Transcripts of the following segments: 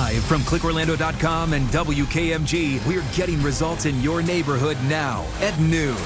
Live from clickorlando.com and WKMG, we're getting results in your neighborhood now at noon.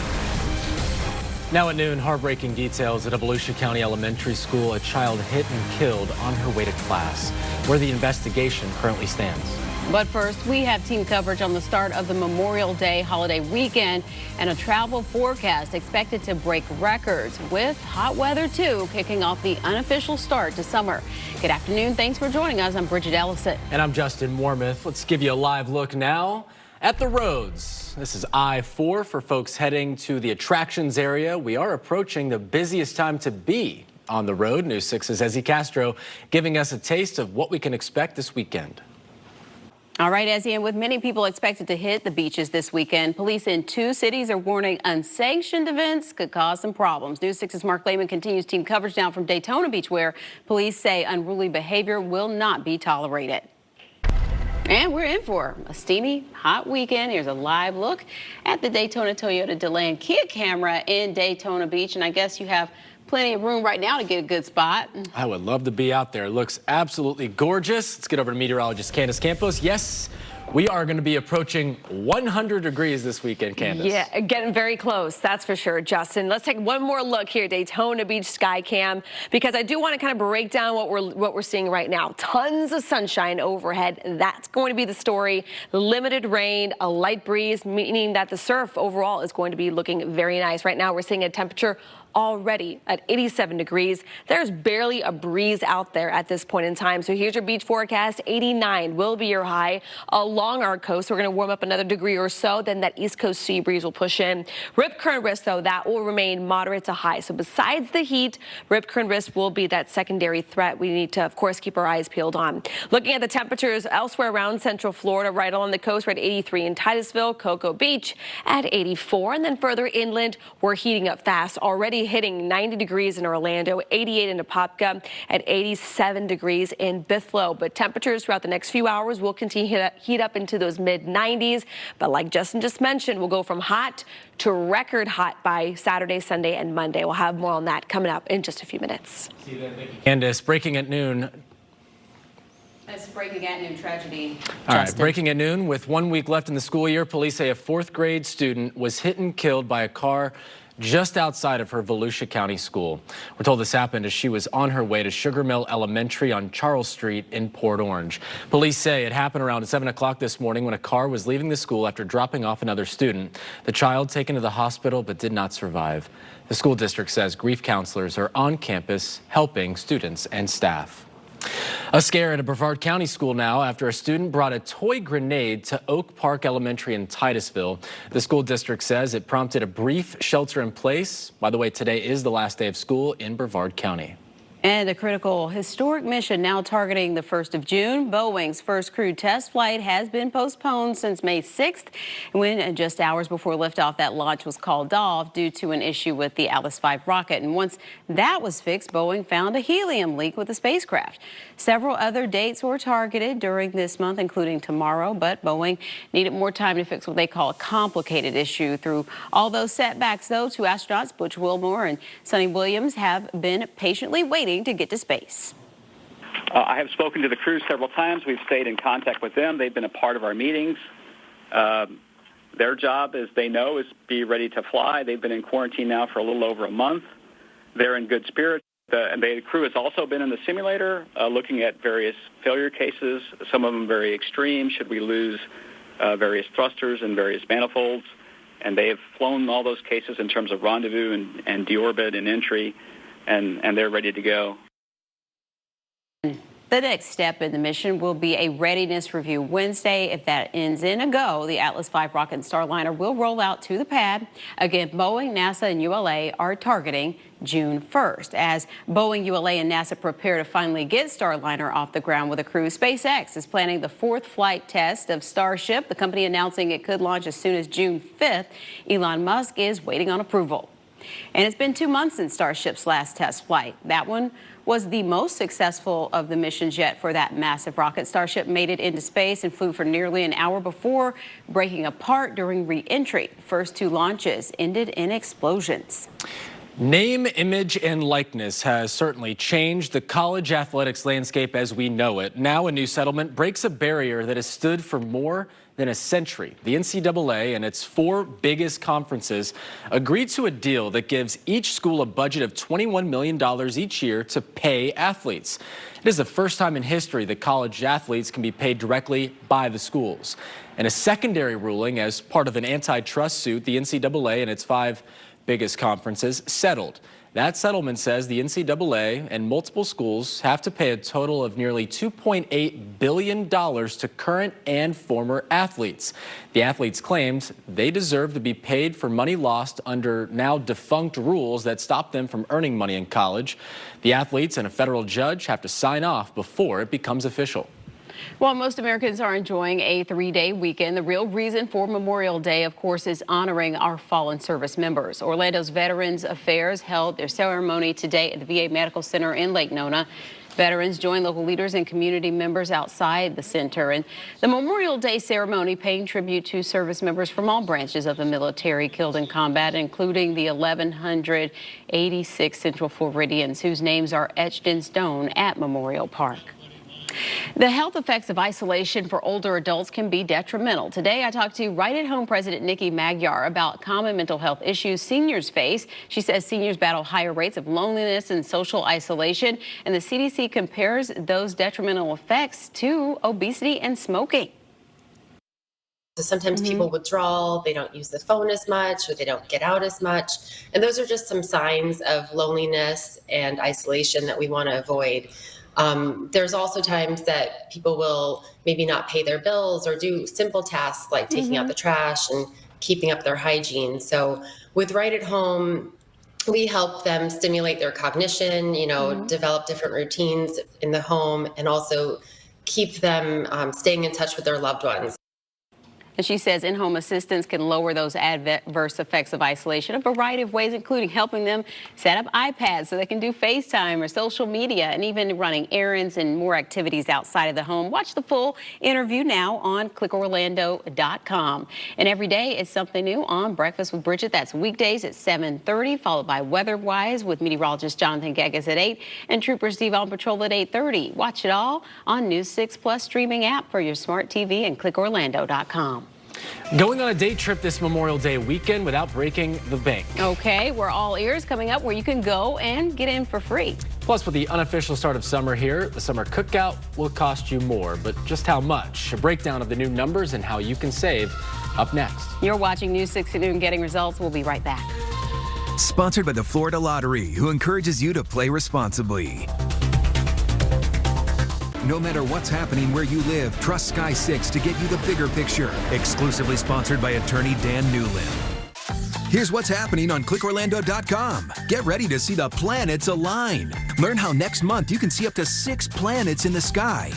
Now at noon, heartbreaking details at a Volusia County elementary school. A child hit and killed on her way to class, where the investigation currently stands. But first, we have team coverage on the start of the Memorial Day holiday weekend and a travel forecast expected to break records with hot weather, too, kicking off the unofficial start to summer. Good afternoon. Thanks for joining us. I'm Bridget Ellison. And I'm Justin Warmouth. Let's give you a live look now at the roads. This is I-4 for folks heading to the attractions area. We are approaching the busiest time to be on the road. News 6's Ezzy Castro giving us a taste of what we can expect this weekend. All right, Ezzy, and with many people expected to hit the beaches this weekend, police in 2 cities are warning unsanctioned events could cause some problems. News 6's Mark Lehman continues team coverage now from Daytona Beach, where police say unruly behavior will not be tolerated. And we're in for a steamy, hot weekend. Here's a live look at the Daytona Toyota DeLand Kia camera in Daytona Beach. And I guess you have plenty of room right now to get a good spot. I would love to be out there. It looks absolutely gorgeous. Let's get over to meteorologist Candace Campos. Yes, we are going to be approaching 100 degrees this weekend, Candace. Yeah, getting very close, that's for sure, Justin. Let's take one more look here, Daytona Beach sky cam, because I do want to kind of break down what we're seeing right now. Tons of sunshine overhead. That's going to be the story. Limited rain, a light breeze, meaning that the surf overall is going to be looking very nice. Right now, we're seeing a temperature already at 87 degrees. There's barely a breeze out there at this point in time. So here's your beach forecast. 89 will be your high along our coast. We're going to warm up another degree or so. Then that east coast sea breeze will push in. Rip current risk, though, that will remain moderate to high. So besides the heat, rip current risk will be that secondary threat we need to, of course, keep our eyes peeled on. Looking at the temperatures elsewhere around Central Florida, right along the coast, we're at 83 in Titusville, Cocoa Beach at 84. And then further inland, we're heating up fast. Already hitting 90 degrees in Orlando, 88 in Apopka, at 87 degrees in Bithlo. But temperatures throughout the next few hours will continue to heat up into those mid-90s. But like Justin just mentioned, we'll go from hot to record hot by Saturday, Sunday, and Monday. We'll have more on that coming up in just a few minutes. See you then. Thank you, Candace. Breaking at noon. That's breaking at noon tragedy. All right, breaking at noon. With 1 week left in the school year, police say a 4th grade student was hit and killed by a car just outside of her Volusia County school. We're told this happened as she was on her way to Sugar Mill Elementary on Charles Street in Port Orange. Police say it happened around 7 o'clock this morning when a car was leaving the school after dropping off another student. The child taken to the hospital but did not survive. The school district says grief counselors are on campus helping students and staff. A scare at a Brevard County school now after a student brought a toy grenade to Oak Park Elementary in Titusville. The school district says it prompted a brief shelter in place. By the way, today is the last day of school in Brevard County. And a critical historic mission now targeting the 1st of June. Boeing's first crewed test flight has been postponed since May 6th, when just hours before liftoff, that launch was called off due to an issue with the Atlas V rocket. And once that was fixed, Boeing found a helium leak with the spacecraft. Several other dates were targeted during this month, including tomorrow, but Boeing needed more time to fix what they call a complicated issue. Through all those setbacks, though, 2 astronauts, Butch Wilmore and Sonny Williams, have been patiently waiting to get to space. I have spoken to the crew several times. We've stayed in contact with them. They've been a part of our meetings. Their job, as they know, is be ready to fly. They've been in quarantine now for a little over a month. They're in good spirits. The crew has also been in the simulator looking at various failure cases, some of them very extreme. Should we lose various thrusters and various manifolds? And they have flown all those cases in terms of rendezvous and deorbit and entry. And they're ready to go. The next step in the mission will be a readiness review Wednesday. If that ends in a go, the Atlas V rocket and Starliner will roll out to the pad. Again, Boeing, NASA, and ULA are targeting June 1st. As Boeing, ULA, and NASA prepare to finally get Starliner off the ground with a crew, SpaceX is planning the 4th flight test of Starship, the company announcing it could launch as soon as June 5th. Elon Musk is waiting on approval. And it's been 2 months since Starship's last test flight. That one was the most successful of the missions yet for that massive rocket. Starship made it into space and flew for nearly an hour before breaking apart during re-entry. First 2 launches ended in explosions. Name, image, and likeness has certainly changed the college athletics landscape as we know it. Now a new settlement breaks a barrier that has stood for more than a century. The NCAA and its 4 biggest conferences agreed to a deal that gives each school a budget of $21 million each year to pay athletes. It is the first time in history that college athletes can be paid directly by the schools. In a secondary ruling as part of an antitrust suit, the NCAA and its 5 biggest conferences settled. That settlement says the NCAA and multiple schools have to pay a total of nearly $2.8 billion to current and former athletes. The athletes claimed they deserve to be paid for money lost under now defunct rules that stop them from earning money in college. The athletes and a federal judge have to sign off before it becomes official. While most Americans are enjoying a 3-day weekend, the real reason for Memorial Day, of course, is honoring our fallen service members. Orlando's Veterans Affairs held their ceremony today at the VA Medical Center in Lake Nona. Veterans joined local leaders and community members outside the center. And the Memorial Day ceremony paying tribute to service members from all branches of the military killed in combat, including the 1,186 Central Floridians whose names are etched in stone at Memorial Park. The health effects of isolation for older adults can be detrimental. Today, I talked to Right at Home President Nikki Magyar about common mental health issues seniors face. She says seniors battle higher rates of loneliness and social isolation, and the CDC compares those detrimental effects to obesity and smoking. So sometimes people withdraw, they don't use the phone as much, or they don't get out as much. And those are just some signs of loneliness and isolation that we want to avoid. There's also times that people will maybe not pay their bills or do simple tasks like taking out the trash and keeping up their hygiene. So with Right at Home, we help them stimulate their cognition, develop different routines in the home, and also keep them staying in touch with their loved ones. And she says in-home assistance can lower those adverse effects of isolation a variety of ways, including helping them set up iPads so they can do FaceTime or social media, and even running errands and more activities outside of the home. Watch the full interview now on clickorlando.com. And every day is something new on Breakfast with Bridget. That's weekdays at 7:30, followed by Weather Wise with meteorologist Jonathan Gegges at 8 and Trooper Steve on patrol at 8:30. Watch it all on News 6 Plus streaming app for your smart TV and clickorlando.com. Going on a day trip this Memorial Day weekend without breaking the bank. Okay, we're all ears coming up where you can go and get in for free. Plus, with the unofficial start of summer here, the summer cookout will cost you more, but just how much? A breakdown of the new numbers and how you can save up next. You're watching News 6 at noon, Getting Results. We'll be right back. Sponsored by the Florida Lottery, who encourages you to play responsibly. No matter what's happening where you live, trust Sky 6 to get you the bigger picture. Exclusively sponsored by attorney Dan Newland. Here's what's happening on clickorlando.com. Get ready to see the planets align. Learn how next month you can see up to 6 planets in the sky.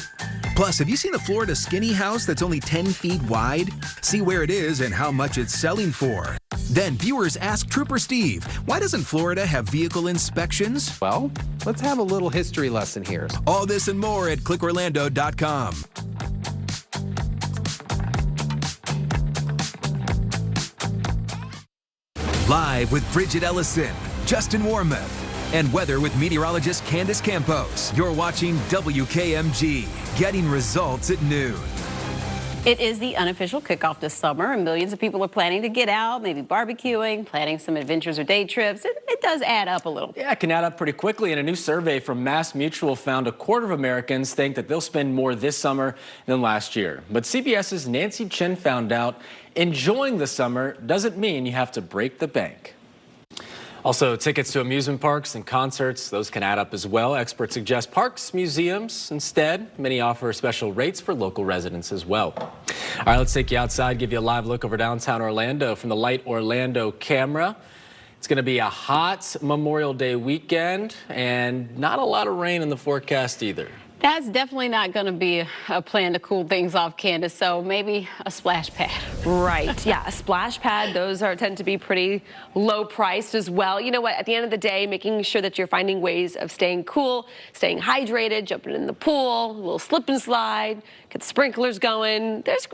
Plus, have you seen the Florida skinny house that's only 10 feet wide? See where it is and how much it's selling for. Then viewers ask Trooper Steve, why doesn't Florida have vehicle inspections? Well, let's have a little history lesson here. All this and more at clickorlando.com. Live with Bridget Ellison, Justin Warmoth, and weather with meteorologist Candace Campos. You're watching WKMG, Getting Results at noon. It is the unofficial kickoff this summer, and millions of people are planning to get out, maybe barbecuing, planning some adventures or day trips. It does add up a little. Yeah, it can add up pretty quickly. And a new survey from Mass Mutual found 1/4 of Americans think that they'll spend more this summer than last year. But CBS's Nancy Chen found out enjoying the summer doesn't mean you have to break the bank. Also, tickets to amusement parks and concerts, those can add up as well. Experts suggest parks, museums instead. Many offer special rates for local residents as well. All right, let's take you outside, give you a live look over downtown Orlando from the Light Orlando camera. It's going to be a hot Memorial Day weekend and not a lot of rain in the forecast either. That's definitely not going to be a plan to cool things off, Candace, so maybe a splash pad. Right, yeah, a splash pad. Those tend to be pretty low priced as well. You know what, at the end of the day, making sure that you're finding ways of staying cool, staying hydrated, jumping in the pool, a little slip and slide, get the sprinklers going. There's,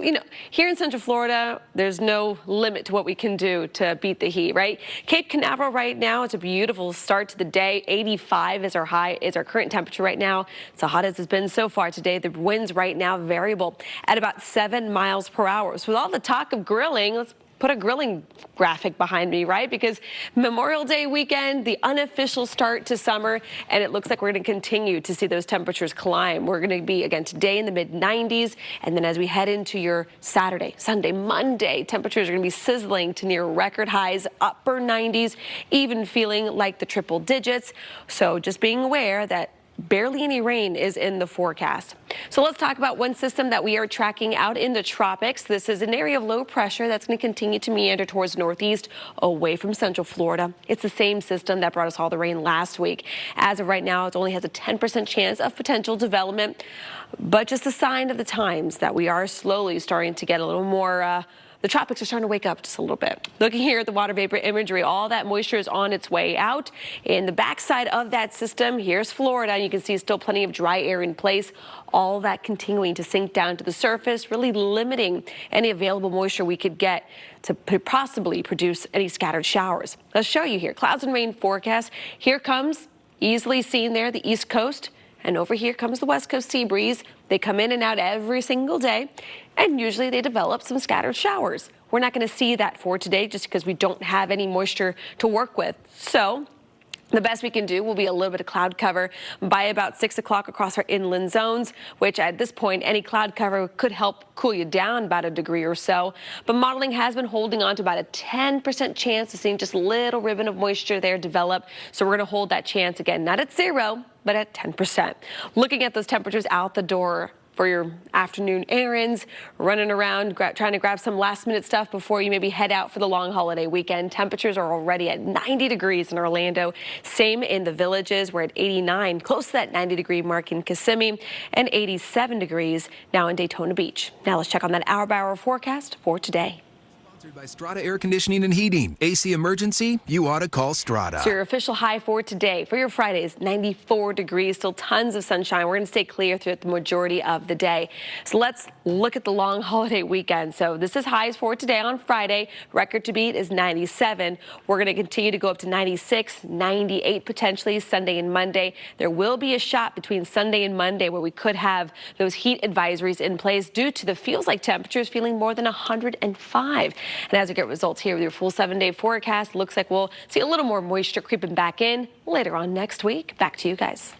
here in Central Florida, there's no limit to what we can do to beat the heat, right? Cape Canaveral right now, it's a beautiful start to the day. 85 is our current temperature right now. It's the hottest it's been so far today. The winds right now variable at about 7 miles per hour. So with all the talk of grilling, let's put a grilling graphic behind me, right? Because Memorial Day weekend, the unofficial start to summer, and it looks like we're going to continue to see those temperatures climb. We're going to be, again, today in the mid-90s, and then as we head into your Saturday, Sunday, Monday, temperatures are going to be sizzling to near record highs, upper 90s, even feeling like the triple digits. So just being aware that barely any rain is in the forecast. So let's talk about one system that we are tracking out in the tropics. This is an area of low pressure that's going to continue to meander towards northeast away from Central Florida. It's the same system that brought us all the rain last week. As of right now, it only has a 10% chance of potential development, but just a sign of the times that we are slowly starting to get a little more the tropics are starting to wake up just a little bit. Looking here at the water vapor imagery, all that moisture is on its way out. In the backside of that system, here's Florida. You can see still plenty of dry air in place. All that continuing to sink down to the surface, really limiting any available moisture we could get to possibly produce any scattered showers. Let's show you here. Clouds and rain forecast. Here comes, easily seen there, the East Coast. And over here comes the West Coast sea breeze. They come in and out every single day, and usually they develop some scattered showers. We're not going to see that for today just because we don't have any moisture to work with. So the best we can do will be a little bit of cloud cover by about 6 o'clock across our inland zones, which at this point, any cloud cover could help cool you down about a degree or so. But modeling has been holding on to about a 10% chance of seeing just a little ribbon of moisture there develop. So we're going to hold that chance again, not at 0, but at 10%. Looking at those temperatures out the door for your afternoon errands, running around, trying to grab some last-minute stuff before you maybe head out for the long holiday weekend. Temperatures are already at 90 degrees in Orlando. Same in the Villages. We're at 89, close to that 90-degree mark in Kissimmee, and 87 degrees now in Daytona Beach. Now let's check on that hour-by-hour forecast for today. Sponsored by Strata Air Conditioning and Heating. AC emergency? You ought to call Strata. So your official high for today, for your Friday, is 94 degrees. Still tons of sunshine. We're going to stay clear throughout the majority of the day. So let's look at the long holiday weekend. So this is highs for today on Friday. Record to beat is 97. We're going to continue to go up to 96, 98 potentially Sunday and Monday. There will be a shot between Sunday and Monday where we could have those heat advisories in place due to the feels like temperatures feeling more than 105. And as we get results here with your full 7-day forecast, looks like we'll see a little more moisture creeping back in later on next week. Back to you guys.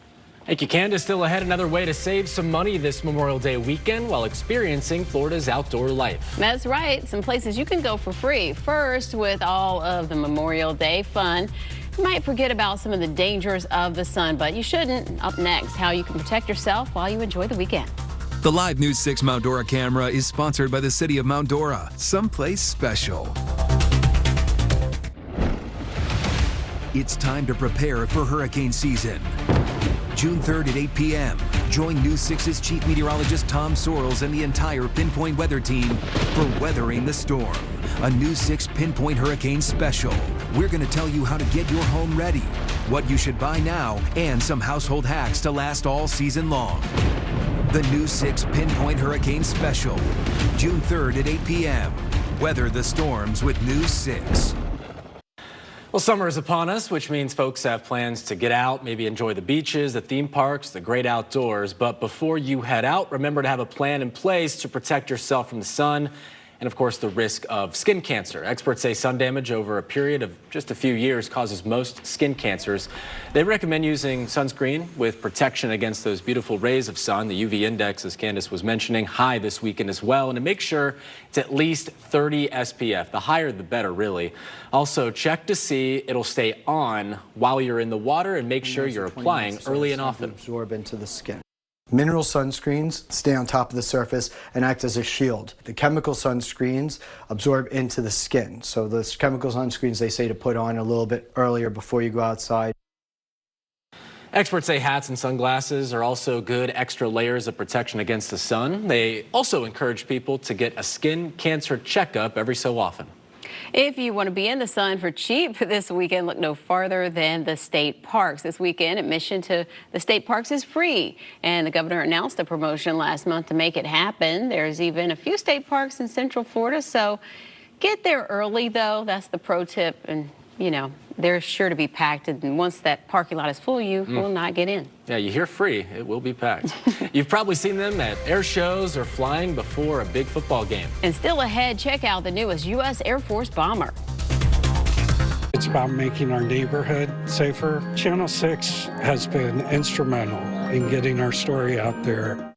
Thank you, Candace. Still ahead, another way to save some money this Memorial Day weekend while experiencing Florida's outdoor life. That's right. Some places you can go for free. First, with all of the Memorial Day fun, you might forget about some of the dangers of the sun, but you shouldn't. Up next, how you can protect yourself while you enjoy the weekend. The live News 6 Mount Dora camera is sponsored by the city of Mount Dora, someplace special. It's time to prepare for hurricane season. June 3rd at 8 p.m., join News 6's Chief Meteorologist Tom Sorrells and the entire Pinpoint Weather team for Weathering the Storm, a News 6 Pinpoint Hurricane Special. We're going to tell you how to get your home ready, what you should buy now, and some household hacks to last all season long. The News 6 Pinpoint Hurricane Special, June 3rd at 8 p.m. Weather the storms with News 6. Well, summer is upon us, which means folks have plans to get out, maybe enjoy the beaches, the theme parks, the great outdoors. But before you head out, remember to have a plan in place to protect yourself from the sun and, of course, the risk of skin cancer. Experts say sun damage over a period of just a few years causes most skin cancers. They recommend using sunscreen with protection against those beautiful rays of sun. The UV index, as Candace was mentioning, high this weekend as well. And to make sure it's at least 30 SPF. The higher the better, really. Also, check to see it'll stay on while you're in the water and make sure you're applying early and often. Absorb into the skin. Mineral sunscreens stay on top of the surface and act as a shield. The chemical sunscreens absorb into the skin. So those chemical sunscreens they say to put on a little bit earlier before you go outside. Experts say hats and sunglasses are also good extra layers of protection against the sun. They also encourage people to get a skin cancer checkup every so often. If you want to be in the sun for cheap this weekend, look no farther than the state parks. This weekend, admission to the state parks is free, and the governor announced a promotion last month to make it happen. There's even a few state parks in Central Florida, so get there early, though. That's the pro tip, and you know, they're sure to be packed, and once that parking lot is full, you will not get in. Yeah, you hear free, it will be packed. You've probably seen them at air shows or flying before a big football game. And still ahead, check out the newest U.S. Air Force bomber. It's about making our neighborhood safer. Channel 6 has been instrumental in getting our story out there.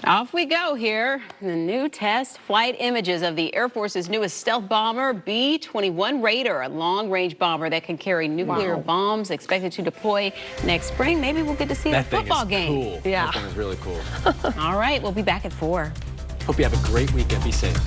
Off we go here. The new test flight images of the Air Force's newest stealth bomber, B-21 Raider, a long-range bomber that can carry nuclear bombs, expected to deploy next spring. Maybe we'll get to see a football game. Cool. Yeah. That thing is really cool. All right, we'll be back at 4. Hope you have a great weekend. Be safe.